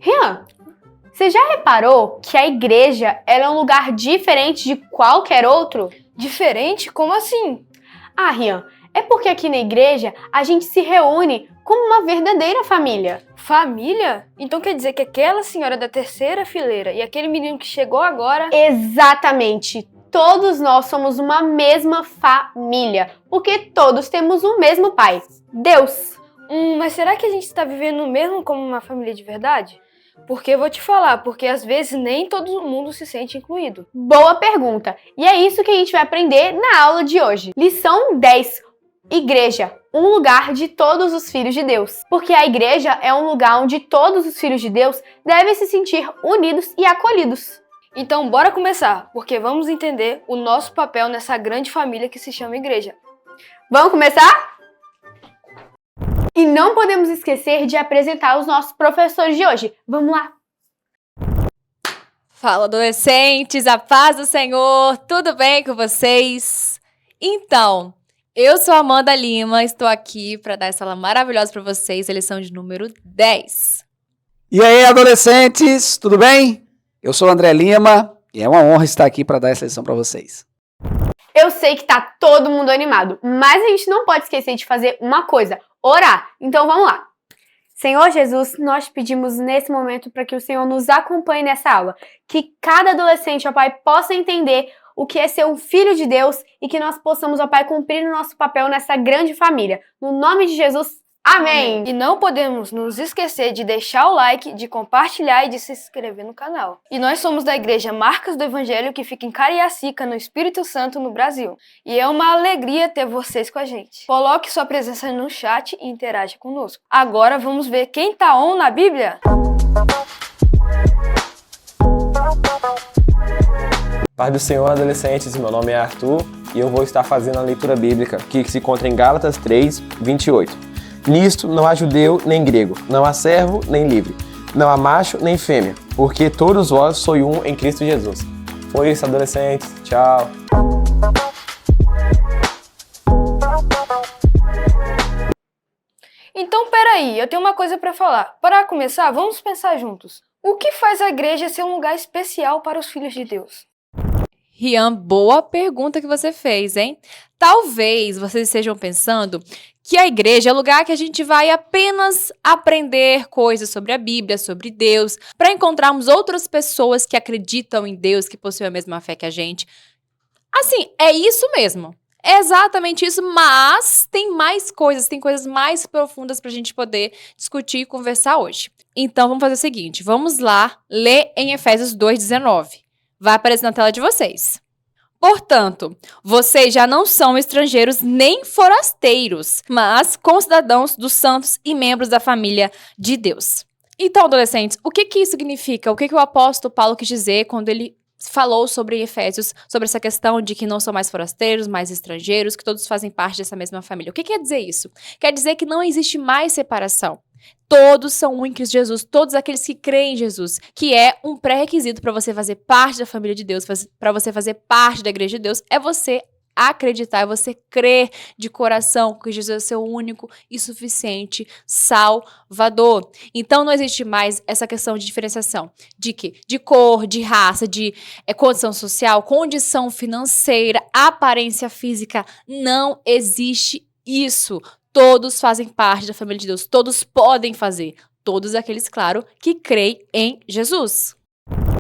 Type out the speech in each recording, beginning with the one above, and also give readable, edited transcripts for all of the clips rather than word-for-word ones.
Rian, você já reparou que a igreja ela é um lugar diferente de qualquer outro? Diferente? Como assim? Ah, Rian, é porque aqui na igreja a gente se reúne como uma verdadeira família. Família? Então quer dizer que aquela senhora da terceira fileira e aquele menino que chegou agora... Exatamente! Todos nós somos uma mesma família, porque todos temos o mesmo pai, Deus. Mas será que a gente está vivendo mesmo como uma família de verdade? Porque eu vou te falar, porque às vezes nem todo mundo se sente incluído. Boa pergunta! E é isso que a gente vai aprender na aula de hoje. Lição 10. Igreja, um lugar de todos os filhos de Deus. Porque a igreja é um lugar onde todos os filhos de Deus devem se sentir unidos e acolhidos. Então bora começar, porque vamos entender o nosso papel nessa grande família que se chama igreja. Vamos começar? E não podemos esquecer de apresentar os nossos professores de hoje. Vamos lá! Fala, adolescentes, a paz do Senhor, tudo bem com vocês? Então, eu sou Amanda Lima, estou aqui para dar essa aula maravilhosa para vocês, a lição de número 10. E aí, adolescentes, tudo bem? Eu sou o André Lima e é uma honra estar aqui para dar essa lição para vocês. Eu sei que tá todo mundo animado, mas a gente não pode esquecer de fazer uma coisa, orar. Então vamos lá. Senhor Jesus, nós pedimos nesse momento para que o Senhor nos acompanhe nessa aula, que cada adolescente, ó Pai, possa entender o que é ser um filho de Deus e que nós possamos, ó Pai, cumprir o nosso papel nessa grande família. No nome de Jesus, amém! E não podemos nos esquecer de deixar o like, de compartilhar e de se inscrever no canal. E nós somos da Igreja Marcas do Evangelho, que fica em Cariacica, no Espírito Santo, no Brasil. E é uma alegria ter vocês com a gente. Coloque sua presença no chat e interaja conosco. Agora vamos ver quem tá on na Bíblia? Paz do Senhor, adolescentes, meu nome é Arthur e eu vou estar fazendo a leitura bíblica que se encontra em Gálatas 3, 28. Nisto não há judeu nem grego, não há servo nem livre, não há macho nem fêmea, porque todos vós sois um em Cristo Jesus. Foi isso, adolescentes. Tchau. Então, peraí, eu tenho uma coisa para falar. Para começar, vamos pensar juntos. O que faz a igreja ser um lugar especial para os filhos de Deus? Rian, boa pergunta que você fez, hein? Talvez vocês estejam pensando que a igreja é o lugar que a gente vai apenas aprender coisas sobre a Bíblia, sobre Deus, para encontrarmos outras pessoas que acreditam em Deus, que possuem a mesma fé que a gente. Assim, é isso mesmo. É exatamente isso, mas tem mais coisas, tem coisas mais profundas para a gente poder discutir e conversar hoje. Então, vamos fazer o seguinte, vamos lá ler em Efésios 2:19. Vai aparecer na tela de vocês. Portanto, vocês já não são estrangeiros nem forasteiros, mas concidadãos dos santos e membros da família de Deus. Então, adolescentes, o que isso significa? O que o apóstolo Paulo quis dizer quando ele falou sobre Efésios, sobre essa questão de que não são mais forasteiros, mais estrangeiros, que todos fazem parte dessa mesma família? O que quer dizer isso? Quer dizer que não existe mais separação. Todos são um em Cristo Jesus, todos aqueles que creem em Jesus, que é um pré-requisito para você fazer parte da família de Deus, para você fazer parte da igreja de Deus, é você acreditar, é você crer de coração que Jesus é o seu único e suficiente Salvador. Então não existe mais essa questão de diferenciação de quê? De cor, de raça, de condição social, condição financeira, aparência física. Não existe isso. Todos fazem parte da família de Deus, todos podem fazer, todos aqueles, claro, que creem em Jesus.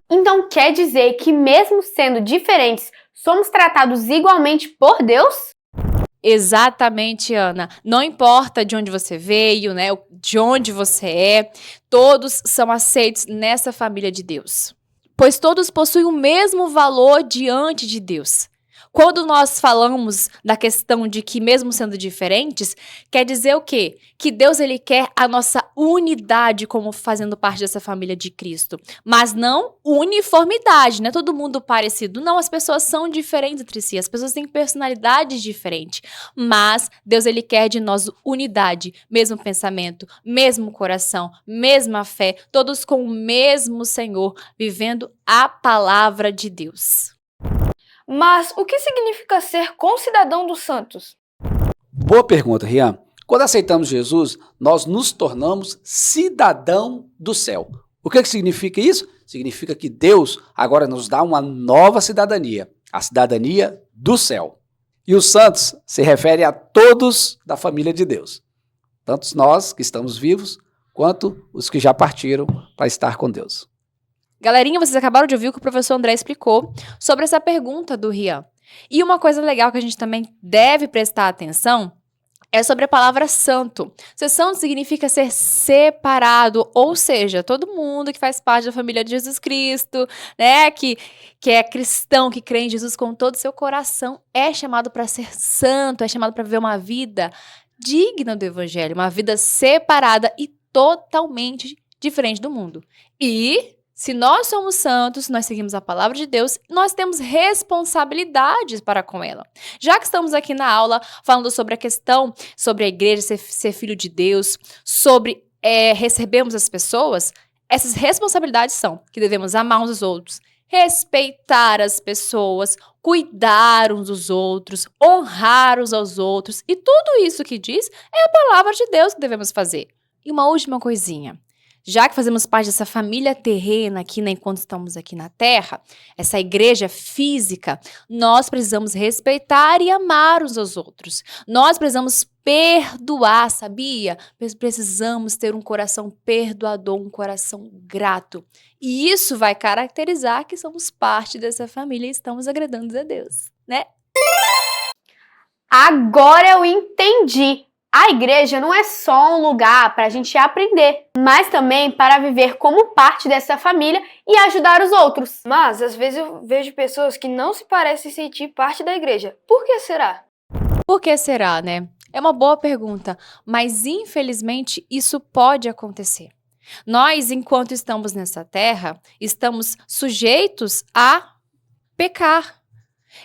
Então quer dizer que mesmo sendo diferentes, somos tratados igualmente por Deus? Exatamente, Ana. Não importa de onde você veio, né, de onde você é, todos são aceitos nessa família de Deus. Pois todos possuem o mesmo valor diante de Deus. Quando nós falamos da questão de que mesmo sendo diferentes, quer dizer o quê? Que Deus ele quer a nossa unidade como fazendo parte dessa família de Cristo. Mas não uniformidade, não é todo mundo parecido. Não, as pessoas são diferentes entre si, as pessoas têm personalidades diferentes. Mas Deus ele quer de nós unidade, mesmo pensamento, mesmo coração, mesma fé, todos com o mesmo Senhor, vivendo a palavra de Deus. Mas o que significa ser concidadão dos santos? Boa pergunta, Rian. Quando aceitamos Jesus, nós nos tornamos cidadão do céu. O que significa isso? Significa que Deus agora nos dá uma nova cidadania, a cidadania do céu. E os santos se refere a todos da família de Deus, tanto nós que estamos vivos, quanto os que já partiram para estar com Deus. Galerinha, vocês acabaram de ouvir o que o professor André explicou sobre essa pergunta do Rian. E uma coisa legal que a gente também deve prestar atenção é sobre a palavra santo. Ser santo significa ser separado, ou seja, todo mundo que faz parte da família de Jesus Cristo, né, que é cristão, que crê em Jesus com todo o seu coração, é chamado para ser santo, é chamado para viver uma vida digna do evangelho, uma vida separada e totalmente diferente do mundo. E se nós somos santos, nós seguimos a palavra de Deus, nós temos responsabilidades para com ela. Já que estamos aqui na aula falando sobre a questão, sobre a igreja ser filho de Deus, sobre recebermos as pessoas, essas responsabilidades são que devemos amar uns aos outros, respeitar as pessoas, cuidar uns dos outros, honrar uns aos outros. E tudo isso que diz é a palavra de Deus que devemos fazer. E uma última coisinha. Já que fazemos parte dessa família terrena aqui, né, enquanto estamos aqui na Terra, essa igreja física, nós precisamos respeitar e amar uns aos outros. Nós precisamos perdoar, sabia? Precisamos ter um coração perdoador, um coração grato. E isso vai caracterizar que somos parte dessa família e estamos agradando a Deus, né? Agora eu entendi. A igreja não é só um lugar para a gente aprender, mas também para viver como parte dessa família e ajudar os outros. Mas, às vezes, eu vejo pessoas que não se parecem sentir parte da igreja. Por que será? Por que será, né? É uma boa pergunta, mas infelizmente isso pode acontecer. Nós, enquanto estamos nessa terra, estamos sujeitos a pecar.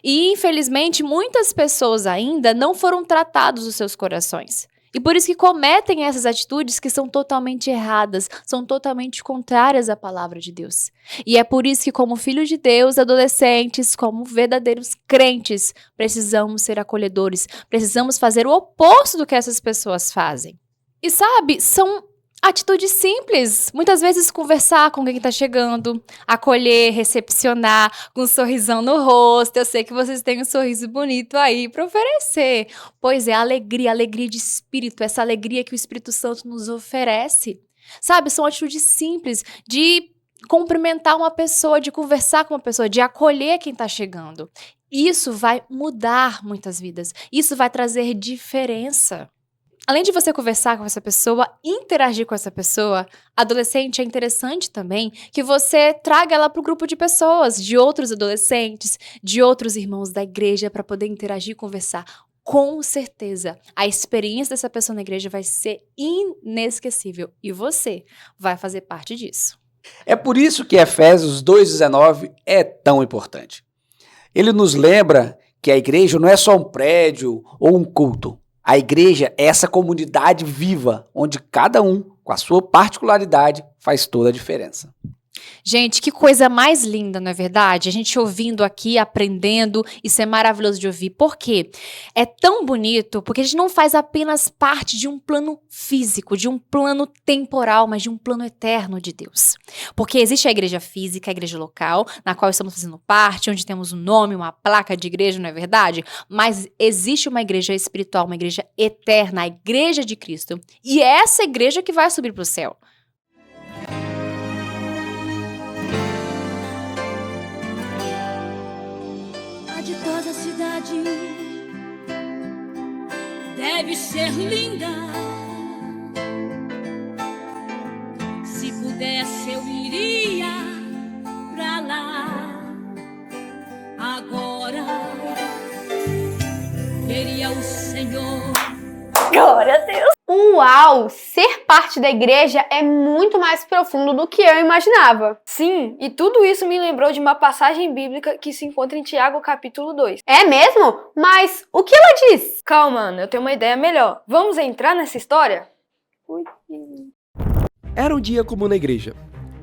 E, infelizmente, muitas pessoas ainda não foram tratados os seus corações. E por isso que cometem essas atitudes que são totalmente erradas, são totalmente contrárias à palavra de Deus. E é por isso que, como filhos de Deus, adolescentes, como verdadeiros crentes, precisamos ser acolhedores, precisamos fazer o oposto do que essas pessoas fazem. E sabe, são atitudes simples, muitas vezes conversar com quem está chegando, acolher, recepcionar, com um sorrisão no rosto. Eu sei que vocês têm um sorriso bonito aí para oferecer. Pois é, alegria de espírito, essa alegria que o Espírito Santo nos oferece. Sabe, são atitudes simples de cumprimentar uma pessoa, de conversar com uma pessoa, de acolher quem está chegando. Isso vai mudar muitas vidas, isso vai trazer diferença. Além de você conversar com essa pessoa, interagir com essa pessoa, adolescente, é interessante também que você traga ela para o grupo de pessoas, de outros adolescentes, de outros irmãos da igreja, para poder interagir e conversar. Com certeza, a experiência dessa pessoa na igreja vai ser inesquecível e você vai fazer parte disso. É por isso que Efésios 2,19 é tão importante. Ele nos lembra que a igreja não é só um prédio ou um culto. A igreja é essa comunidade viva, onde cada um, com a sua particularidade, faz toda a diferença. Gente, que coisa mais linda, não é verdade? A gente ouvindo aqui, aprendendo, isso é maravilhoso de ouvir. Por quê? É tão bonito porque a gente não faz apenas parte de um plano físico, de um plano temporal, mas de um plano eterno de Deus. Porque existe a igreja física, a igreja local, na qual estamos fazendo parte, onde temos um nome, uma placa de igreja, não é verdade? Mas existe uma igreja espiritual, uma igreja eterna, a igreja de Cristo. E é essa igreja que vai subir para o céu. De toda a cidade deve ser linda. Se pudesse eu iria pra lá. Agora veria o Senhor. Glória a Deus! Uau! Ser parte da igreja é muito mais profundo do que eu imaginava. Sim, e tudo isso me lembrou de uma passagem bíblica que se encontra em Tiago, capítulo 2. É mesmo? Mas o que ela diz? Calma, Ana, eu tenho uma ideia melhor. Vamos entrar nessa história? Era um dia comum na igreja.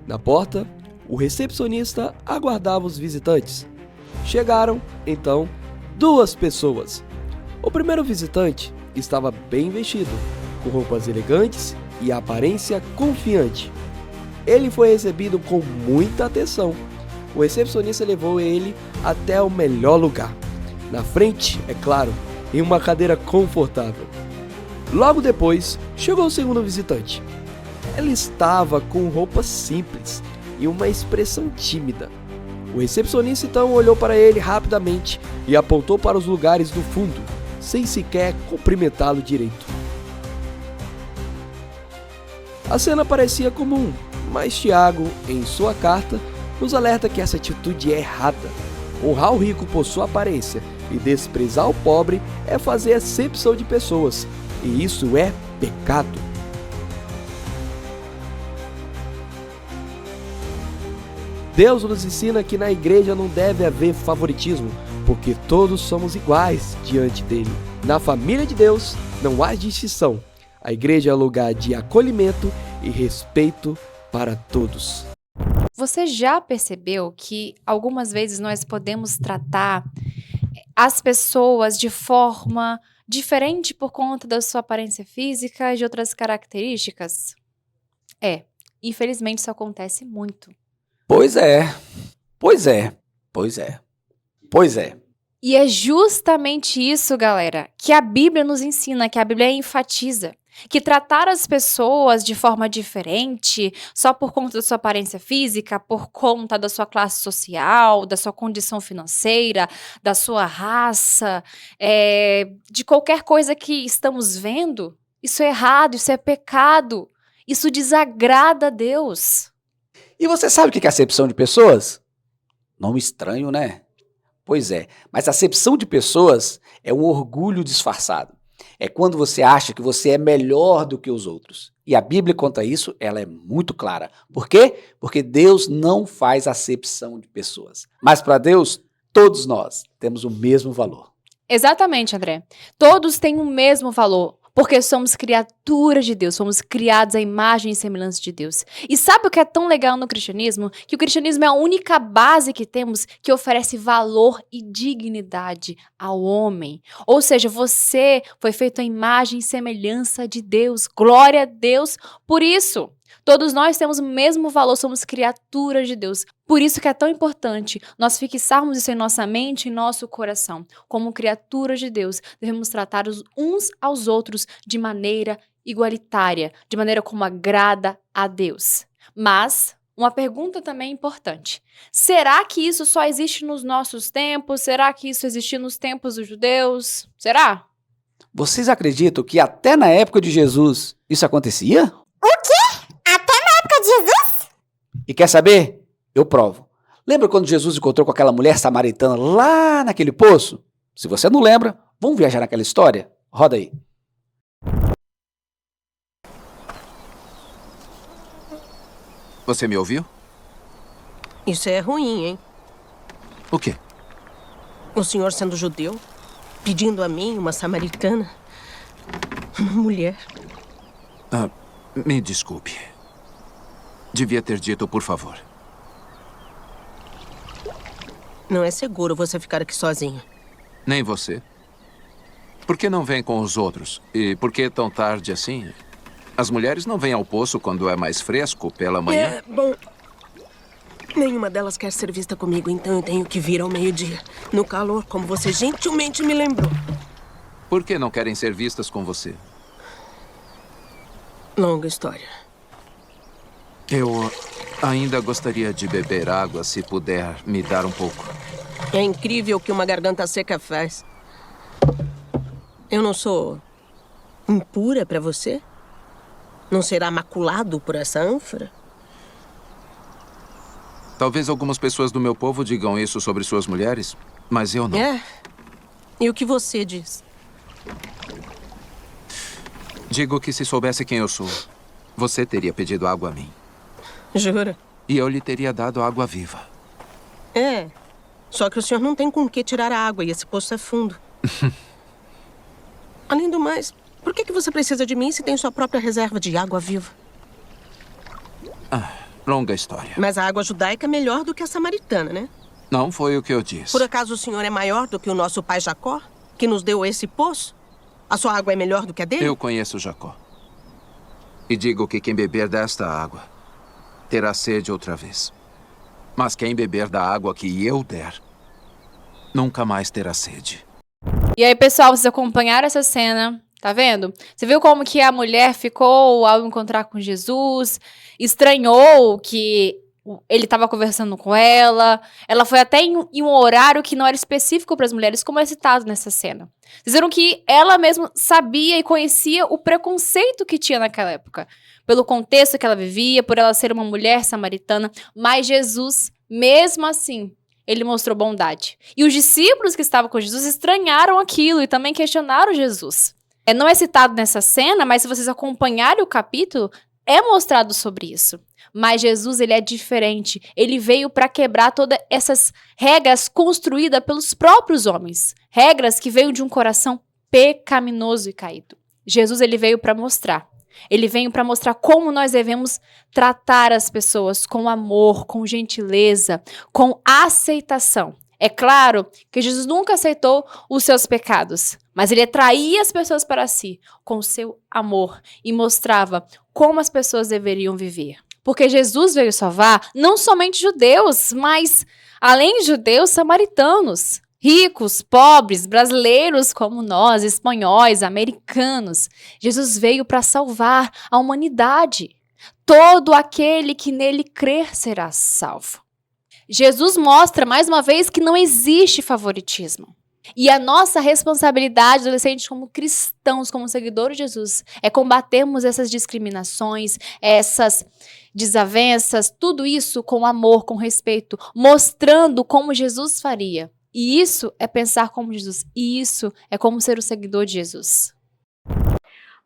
Na porta, o recepcionista aguardava os visitantes. Chegaram, então, 2 pessoas. O primeiro visitante estava bem vestido, com roupas elegantes e aparência confiante. Ele foi recebido com muita atenção. O recepcionista levou ele até o melhor lugar. Na frente, é claro, em uma cadeira confortável. Logo depois, chegou o segundo visitante. Ela estava com roupas simples e uma expressão tímida. O recepcionista então olhou para ele rapidamente e apontou para os lugares do fundo, sem sequer cumprimentá-lo direito. A cena parecia comum, mas Tiago, em sua carta, nos alerta que essa atitude é errada. Honrar o rico por sua aparência e desprezar o pobre é fazer acepção de pessoas, e isso é pecado. Deus nos ensina que na igreja não deve haver favoritismo, porque todos somos iguais diante dele. Na família de Deus não há distinção. A igreja é lugar de acolhimento e respeito para todos. Você já percebeu que algumas vezes nós podemos tratar as pessoas de forma diferente por conta da sua aparência física e de outras características? Infelizmente isso acontece muito. Pois é. E é justamente isso, galera, que a Bíblia nos ensina, que a Bíblia enfatiza. Que tratar as pessoas de forma diferente, só por conta da sua aparência física, por conta da sua classe social, da sua condição financeira, da sua raça, de qualquer coisa que estamos vendo, isso é errado, isso é pecado, isso desagrada a Deus. E você sabe o que é acepção de pessoas? Nome estranho, né? Pois é, mas acepção de pessoas é um orgulho disfarçado. É quando você acha que você é melhor do que os outros. E a Bíblia conta isso, ela é muito clara. Por quê? Porque Deus não faz acepção de pessoas. Mas para Deus, todos nós temos o mesmo valor. Exatamente, André. Todos têm o mesmo valor, porque somos criaturas de Deus, fomos criados à imagem e semelhança de Deus. E sabe o que é tão legal no cristianismo? Que o cristianismo é a única base que temos que oferece valor e dignidade ao homem. Ou seja, você foi feito à imagem e semelhança de Deus. Glória a Deus por isso. Todos nós temos o mesmo valor, somos criaturas de Deus. Por isso que é tão importante nós fixarmos isso em nossa mente e em nosso coração. Como criaturas de Deus, devemos tratar uns aos outros de maneira igualitária, de maneira como agrada a Deus. Mas uma pergunta também importante. Será que isso só existe nos nossos tempos? Será que isso existia nos tempos dos judeus? Será? Vocês acreditam que até na época de Jesus isso acontecia? Jesus? E quer saber? Eu provo. Lembra quando Jesus encontrou com aquela mulher samaritana lá naquele poço? Se você não lembra, vamos viajar naquela história? Roda aí. Você me ouviu? Isso é ruim, hein? O quê? O senhor sendo judeu, pedindo a mim, uma samaritana, uma mulher. Me desculpe. Devia ter dito, por favor. Não é seguro você ficar aqui sozinho. Nem você. Por que não vem com os outros? E por que tão tarde assim? As mulheres não vêm ao poço quando é mais fresco, pela manhã? Bom, nenhuma delas quer ser vista comigo, então eu tenho que vir ao meio-dia. No calor, como você gentilmente me lembrou. Por que não querem ser vistas com você? Longa história. Eu ainda gostaria de beber água, se puder me dar um pouco. É incrível o que uma garganta seca faz. Eu não sou impura pra você? Não será maculado por essa ânfora? Talvez algumas pessoas do meu povo digam isso sobre suas mulheres, mas eu não. E o que você diz? Digo que se soubesse quem eu sou, você teria pedido água a mim. Jura? E eu lhe teria dado água viva. Só que o senhor não tem com que tirar a água e esse poço é fundo. Além do mais, por que você precisa de mim se tem sua própria reserva de água viva? Longa história. Mas a água judaica é melhor do que a samaritana, né? Não foi o que eu disse. Por acaso o senhor é maior do que o nosso pai Jacó, que nos deu esse poço? A sua água é melhor do que a dele? Eu conheço Jacó. E digo que quem beber desta água terá sede outra vez. Mas quem beber da água que eu der, nunca mais terá sede. E aí, pessoal, vocês acompanharam essa cena, tá vendo? Você viu como que a mulher ficou ao encontrar com Jesus, estranhou que ele estava conversando com ela foi até em um horário que não era específico para as mulheres, como é citado nessa cena. Vocês viram que ela mesma sabia e conhecia o preconceito que tinha naquela época, pelo contexto que ela vivia, por ela ser uma mulher samaritana, mas Jesus, mesmo assim, ele mostrou bondade. E os discípulos que estavam com Jesus estranharam aquilo e também questionaram Jesus. Não é citado nessa cena, mas se vocês acompanharem o capítulo, é mostrado sobre isso. Mas Jesus, ele é diferente. Ele veio para quebrar todas essas regras construídas pelos próprios homens. Regras que veio de um coração pecaminoso e caído. Jesus, ele veio para mostrar. Ele veio para mostrar como nós devemos tratar as pessoas com amor, com gentileza, com aceitação. É claro que Jesus nunca aceitou os seus pecados, mas ele atraía as pessoas para si com o seu amor e mostrava como as pessoas deveriam viver. Porque Jesus veio salvar não somente judeus, mas, além de judeus, samaritanos. Ricos, pobres, brasileiros como nós, espanhóis, americanos. Jesus veio para salvar a humanidade. Todo aquele que nele crer será salvo. Jesus mostra, mais uma vez, que não existe favoritismo. E a nossa responsabilidade, adolescentes, como cristãos, como seguidores de Jesus, é combatermos essas discriminações, essas desavenças, tudo isso com amor, com respeito, mostrando como Jesus faria. E isso é pensar como Jesus. E isso é como ser o seguidor de Jesus.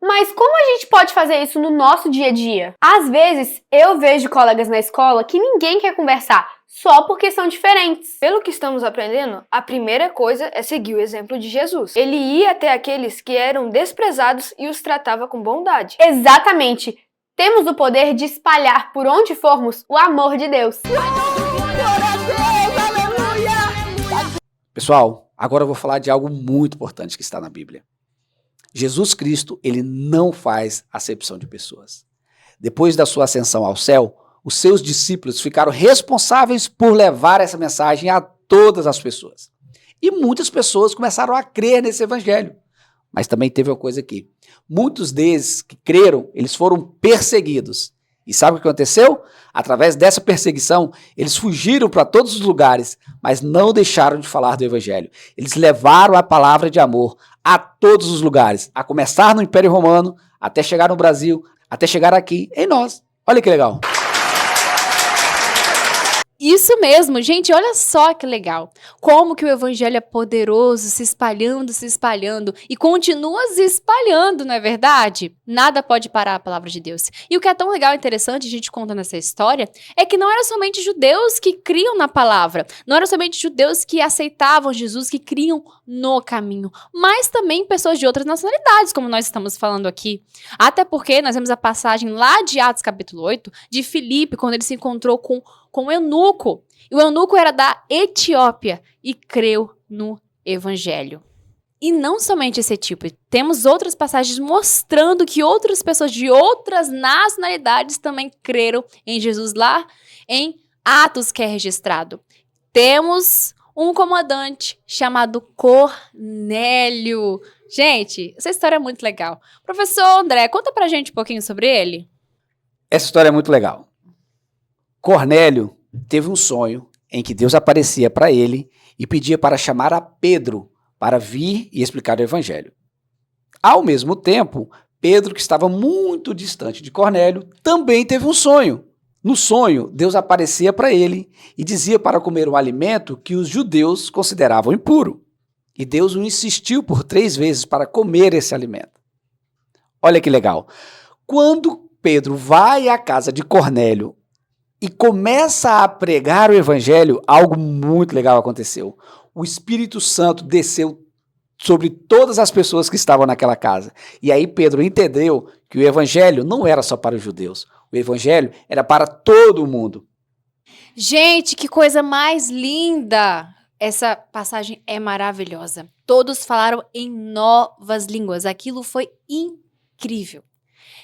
Mas como a gente pode fazer isso no nosso dia a dia? Às vezes, eu vejo colegas na escola que ninguém quer conversar, só porque são diferentes. Pelo que estamos aprendendo, a primeira coisa é seguir o exemplo de Jesus. Ele ia até aqueles que eram desprezados e os tratava com bondade. Exatamente. Temos o poder de espalhar por onde formos o amor de Deus. Pessoal, agora eu vou falar de algo muito importante que está na Bíblia. Jesus Cristo, ele não faz acepção de pessoas. Depois da sua ascensão ao céu, os seus discípulos ficaram responsáveis por levar essa mensagem a todas as pessoas. E muitas pessoas começaram a crer nesse evangelho. Mas também teve uma coisa aqui. Muitos deles que creram, eles foram perseguidos. E sabe o que aconteceu? Através dessa perseguição, eles fugiram para todos os lugares, mas não deixaram de falar do evangelho. Eles levaram a palavra de amor a todos os lugares, a começar no Império Romano, até chegar no Brasil, até chegar aqui em nós. Olha que legal. Isso mesmo, gente, olha só que legal. Como que o evangelho é poderoso, se espalhando e continua se espalhando, não é verdade? Nada pode parar a palavra de Deus. E o que é tão legal e interessante a gente contando essa história é que não eram somente judeus que criam na palavra, não eram somente judeus que aceitavam Jesus, que criam no caminho, mas também pessoas de outras nacionalidades, como nós estamos falando aqui. Até porque nós vemos a passagem lá de Atos capítulo 8, de Filipe, quando ele se encontrou com o eunuco. E o eunuco era da Etiópia e creu no evangelho. E não somente esse tipo, temos outras passagens mostrando que outras pessoas de outras nacionalidades também creram em Jesus lá em Atos, que é registrado. Temos um comandante chamado Cornélio. Gente, essa história é muito legal. Professor André, conta pra gente um pouquinho sobre ele. Essa história é muito legal. Cornélio teve um sonho em que Deus aparecia para ele e pedia para chamar a Pedro para vir e explicar o evangelho. Ao mesmo tempo, Pedro, que estava muito distante de Cornélio, também teve um sonho. No sonho, Deus aparecia para ele e dizia para comer um alimento que os judeus consideravam impuro. E Deus o insistiu por 3 vezes para comer esse alimento. Olha que legal. Quando Pedro vai à casa de Cornélio e começa a pregar o evangelho, algo muito legal aconteceu. O Espírito Santo desceu sobre todas as pessoas que estavam naquela casa. E aí Pedro entendeu que o evangelho não era só para os judeus. O evangelho era para todo mundo. Gente, que coisa mais linda! Essa passagem é maravilhosa. Todos falaram em novas línguas. Aquilo foi incrível.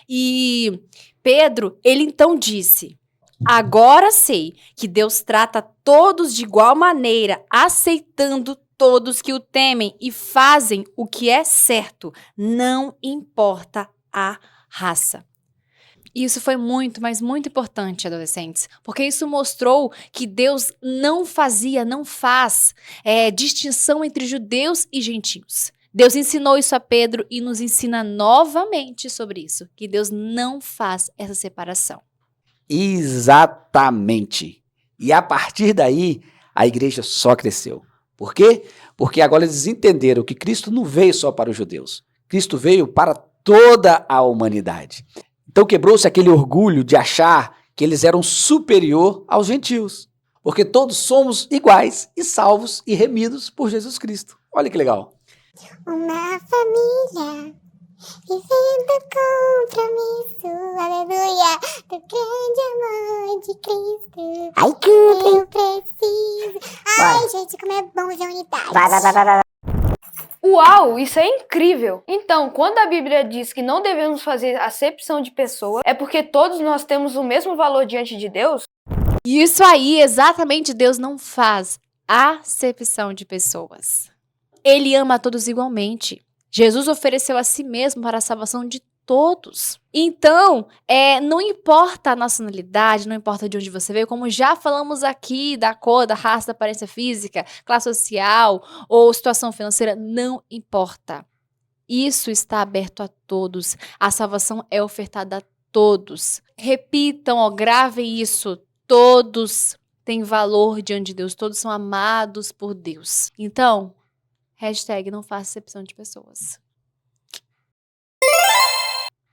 E Pedro, ele então disse: Agora sei que Deus trata todos de igual maneira, aceitando todos que o temem e fazem o que é certo, não importa a raça. Isso foi muito, mas muito importante, adolescentes, porque isso mostrou que Deus não faz distinção entre judeus e gentios. Deus ensinou isso a Pedro e nos ensina novamente sobre isso, que Deus não faz essa separação. Exatamente. E a partir daí, a igreja só cresceu. Por quê? Porque agora eles entenderam que Cristo não veio só para os judeus. Cristo veio para toda a humanidade. Então quebrou-se aquele orgulho de achar que eles eram superior aos gentios. Porque todos somos iguais e salvos e remidos por Jesus Cristo. Olha que legal. Uma família vivendo compromisso, aleluia, do grande amor de Cristo. Ai, que eu preciso. Ai, gente, como é bom ver unidade. Uau, isso é incrível! Então, quando a Bíblia diz que não devemos fazer acepção de pessoa, é porque todos nós temos o mesmo valor diante de Deus? Isso aí, exatamente, Deus não faz acepção de pessoas. Ele ama a todos igualmente. Jesus ofereceu a si mesmo para a salvação de todos. Então, não importa a nacionalidade, não importa de onde você veio, como já falamos aqui, da cor, da raça, da aparência física, classe social ou situação financeira, não importa. Isso está aberto a todos. A salvação é ofertada a todos. Repitam, gravem isso. Todos têm valor diante de Deus, todos são amados por Deus. Então, hashtag não faça acepção de pessoas.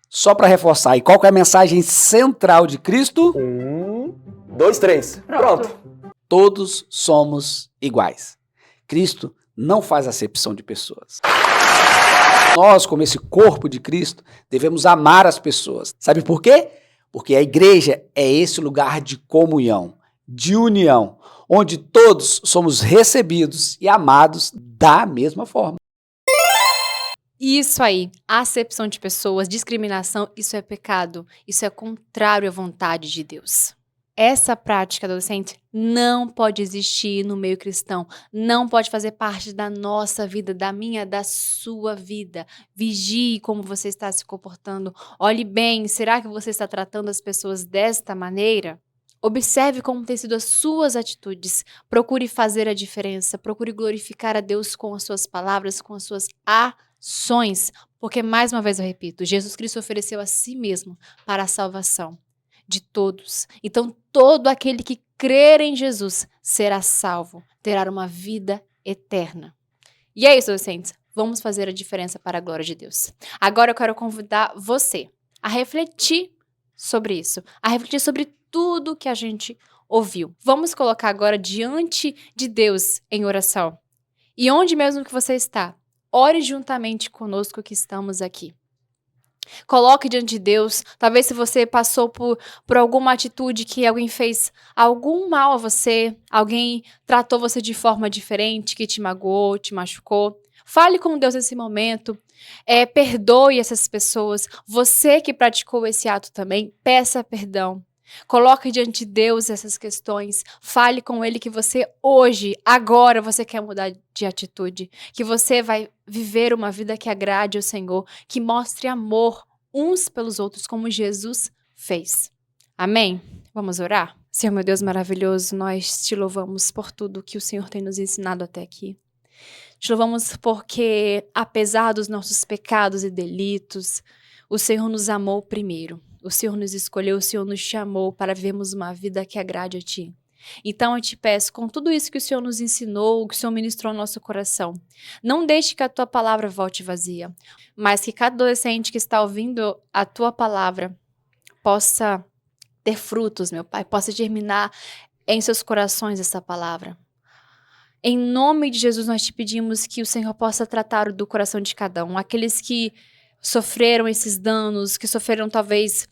Só para reforçar, e qual que é a mensagem central de Cristo? 1, 2, 3. Pronto. Todos somos iguais. Cristo não faz acepção de pessoas. Nós, como esse corpo de Cristo, devemos amar as pessoas. Sabe por quê? Porque a igreja é esse lugar de comunhão, de união, onde todos somos recebidos e amados da mesma forma. Isso aí, acepção de pessoas, discriminação, isso é pecado. Isso é contrário à vontade de Deus. Essa prática, adolescente, não pode existir no meio cristão. Não pode fazer parte da nossa vida, da minha, da sua vida. Vigie como você está se comportando. Olhe bem, será que você está tratando as pessoas desta maneira? Observe como têm sido as suas atitudes. Procure fazer a diferença. Procure glorificar a Deus com as suas palavras, com as suas ações. Porque, mais uma vez eu repito, Jesus Cristo ofereceu a si mesmo para a salvação de todos. Então, todo aquele que crer em Jesus será salvo, terá uma vida eterna. E é isso, adolescentes. Vamos fazer a diferença para a glória de Deus. Agora eu quero convidar você a refletir sobre isso, a refletir sobre tudo que a gente ouviu. Vamos colocar agora diante de Deus em oração. E onde mesmo que você está, ore juntamente conosco que estamos aqui. Coloque diante de Deus, talvez se você passou por alguma atitude que alguém fez algum mal a você, alguém tratou você de forma diferente, que te magoou, te machucou. Fale com Deus nesse momento, perdoe essas pessoas. Você que praticou esse ato também, peça perdão. Coloque diante de Deus essas questões, fale com Ele que você hoje, agora, você quer mudar de atitude, que você vai viver uma vida que agrade ao Senhor, que mostre amor uns pelos outros como Jesus fez. Amém? Vamos orar? Senhor, meu Deus maravilhoso, nós te louvamos por tudo que o Senhor tem nos ensinado até aqui. Te louvamos porque, apesar dos nossos pecados e delitos, o Senhor nos amou primeiro. O Senhor nos escolheu, o Senhor nos chamou para vivermos uma vida que agrade a Ti. Então eu te peço, com tudo isso que o Senhor nos ensinou, que o Senhor ministrou ao nosso coração, não deixe que a Tua palavra volte vazia, mas que cada adolescente que está ouvindo a Tua palavra possa ter frutos, meu Pai, possa germinar em seus corações essa palavra. Em nome de Jesus nós te pedimos que o Senhor possa tratar do coração de cada um, aqueles que sofreram esses danos, que sofreram talvez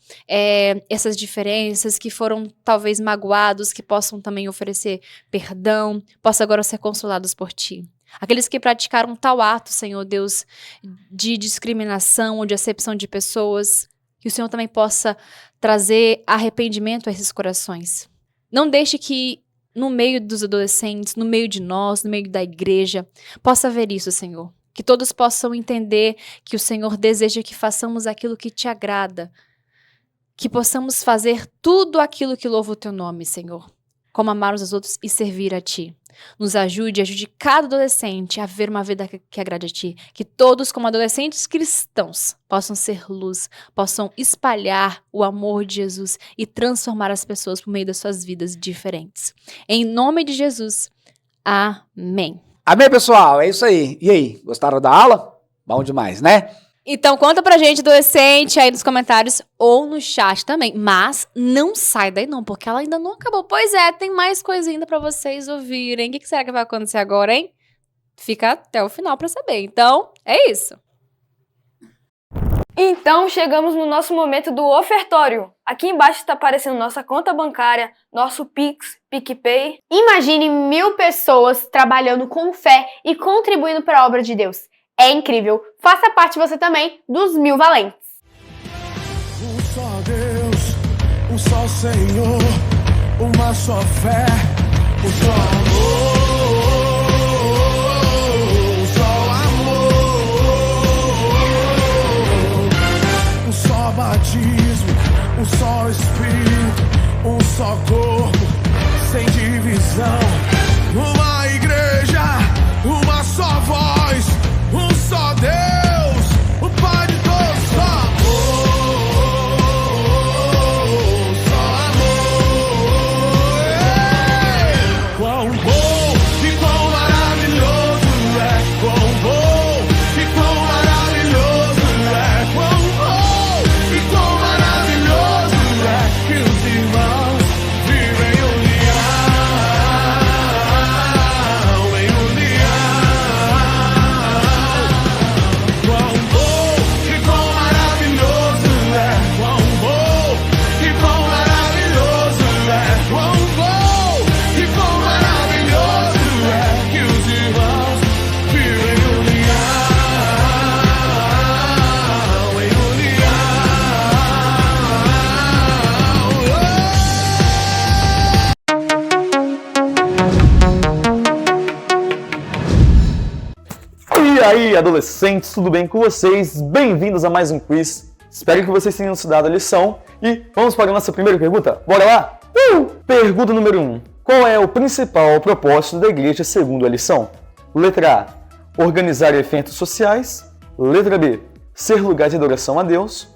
essas diferenças, que foram talvez magoados, que possam também oferecer perdão, possam agora ser consolados por Ti. Aqueles que praticaram tal ato, Senhor Deus, de discriminação ou de acepção de pessoas, Que o Senhor também possa trazer arrependimento a esses corações. Não deixe que no meio dos adolescentes, no meio de nós, no meio da igreja, possa haver isso, Senhor. Que todos possam entender que o Senhor deseja que façamos aquilo que te agrada. Que possamos fazer tudo aquilo que louva o teu nome, Senhor. Como amar uns aos outros e servir a ti. Nos ajude cada adolescente a ver uma vida que agrade a ti. Que todos, como adolescentes cristãos, possam ser luz, possam espalhar o amor de Jesus e transformar as pessoas por meio das suas vidas diferentes. Em nome de Jesus, amém. Amém, pessoal? É isso aí. E aí, gostaram da aula? Bom demais, né? Então conta pra gente, adolescente, aí nos comentários ou no chat também. Mas não sai daí não, porque ela ainda não acabou. Pois é, tem mais coisa ainda pra vocês ouvirem. O que será que vai acontecer agora, hein? Fica até o final pra saber. Então, é isso. Então chegamos no nosso momento do ofertório. Aqui embaixo está aparecendo nossa conta bancária, nosso Pix, PicPay. Imagine 1000 pessoas trabalhando com fé e contribuindo para a obra de Deus. É incrível. Faça parte você também dos 1000 valentes. Um só Deus, um só Senhor, uma só fé, um só amor, um só amor, um só batismo, um só Espírito, um só corpo, sem divisão, uma igreja, uma só voz, um só Deus, o Pai de todos, só amor, só amor. Quão bom e quão maravilhoso é, quão bom e quão maravilhoso é, quão bom e quão maravilhoso é que os irmãos vivem em união. Quão bom e quão maravilhoso é, quão bom e quão maravilhoso é, quão bom e quão maravilhoso é que os irmãos vivem em E aí, adolescentes, tudo bem com vocês? Bem-vindos a mais um quiz. Espero que vocês tenham estudado a lição e vamos para a nossa primeira pergunta. Bora lá? Pergunta número 1. Qual é o principal propósito da igreja segundo a lição? Letra A. Organizar eventos sociais. Letra B. Ser lugar de adoração a Deus.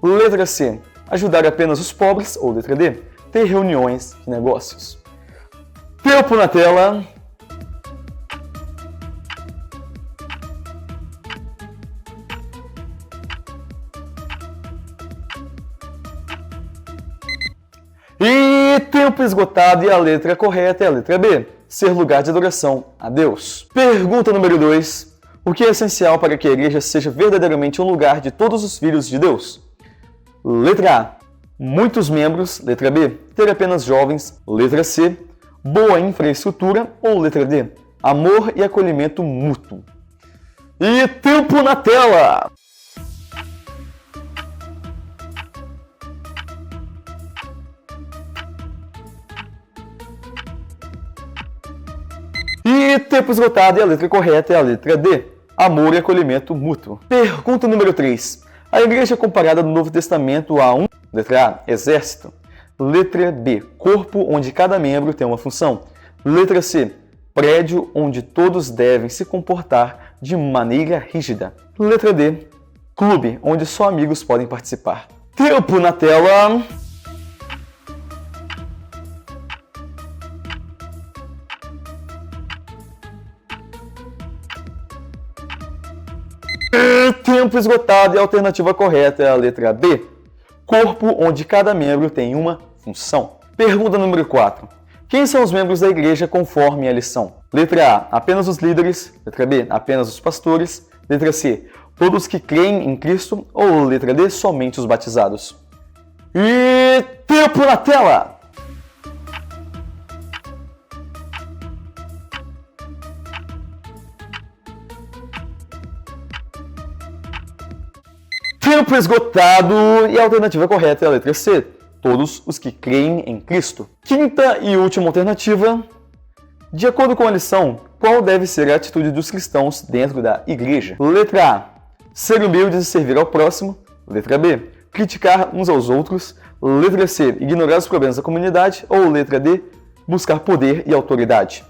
Letra C. Ajudar apenas os pobres. Ou letra D. Ter reuniões de negócios. Tempo na tela. E tempo esgotado, e a letra correta é a letra B, ser lugar de adoração a Deus. Pergunta número 2. O que é essencial para que a igreja seja verdadeiramente um lugar de todos os filhos de Deus? Letra A. Muitos membros. Letra B. Ter apenas jovens. Letra C. Boa infraestrutura. Ou letra D. Amor e acolhimento mútuo. E tempo na tela! E tempo esgotado, e a letra correta é a letra D. Amor e acolhimento mútuo. Pergunta número 3. A igreja é comparada no Novo Testamento a um... Letra A. Exército. Letra B. Corpo onde cada membro tem uma função. Letra C. Prédio onde todos devem se comportar de maneira rígida. Letra D. Clube onde só amigos podem participar. Tempo na tela. Tempo esgotado, e a alternativa correta é a letra B. Corpo onde cada membro tem uma função. Pergunta número 4. Quem são os membros da igreja conforme a lição? Letra A. Apenas os líderes. Letra B. Apenas os pastores. Letra C. Todos que creem em Cristo. Ou letra D. Somente os batizados. E tempo na tela! Tempo esgotado e a alternativa correta é a letra C. Todos os que creem em Cristo. Quinta e última alternativa. De acordo com a lição, qual deve ser a atitude dos cristãos dentro da igreja? Letra A. Ser humilde e servir ao próximo. Letra B. Criticar uns aos outros. Letra C. Ignorar os problemas da comunidade. Ou letra D. Buscar poder e autoridade.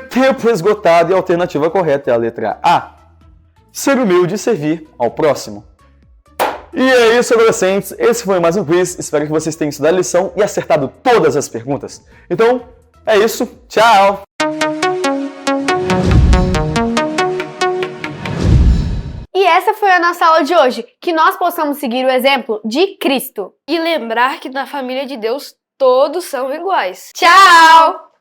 Tempo esgotado e a alternativa correta é a letra A. Ser humilde e servir ao próximo. E é isso, adolescentes. Esse foi mais um quiz. Espero que vocês tenham estudado a lição e acertado todas as perguntas. Então, é isso. Tchau! E essa foi a nossa aula de hoje. Que nós possamos seguir o exemplo de Cristo. E lembrar que na família de Deus todos são iguais. Tchau!